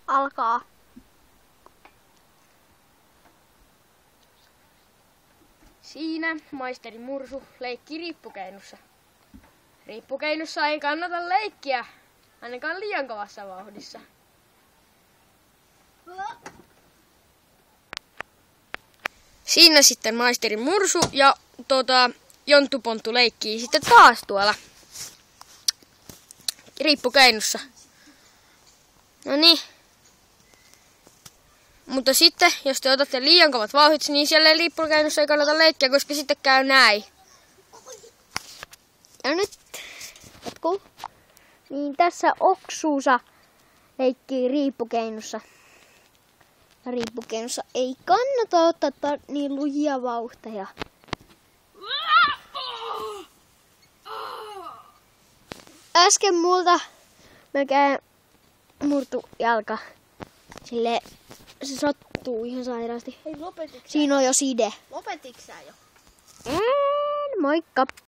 alkaa. Siinä maisteri Mursu leikki riippukeinussa. Riippukeinussa ei kannata leikkiä, ainakaan liian kovassa vauhdissa. Siinä sitten maisteri Mursu ja Jonttu Ponttu leikkii sitten taas tuolla riippukeinussa. No niin. Mutta sitten, jos te otatte liian kovat vauhdit, niin siellä riippukeinussa ei kannata leikkiä, koska sitten käy näin. Ja nyt, jatkuu. Niin tässä Oksuusa leikkii riippukeinussa. Ja riippukeinussa ei kannata ottaa niin lujia vauhteja. Äsken multa melkein murtu jalka. Silleen se sattuu ihan sairaasti. Hei, lopetiks sä? Siinä on jo side. Lopetiks sä jo? Moikka!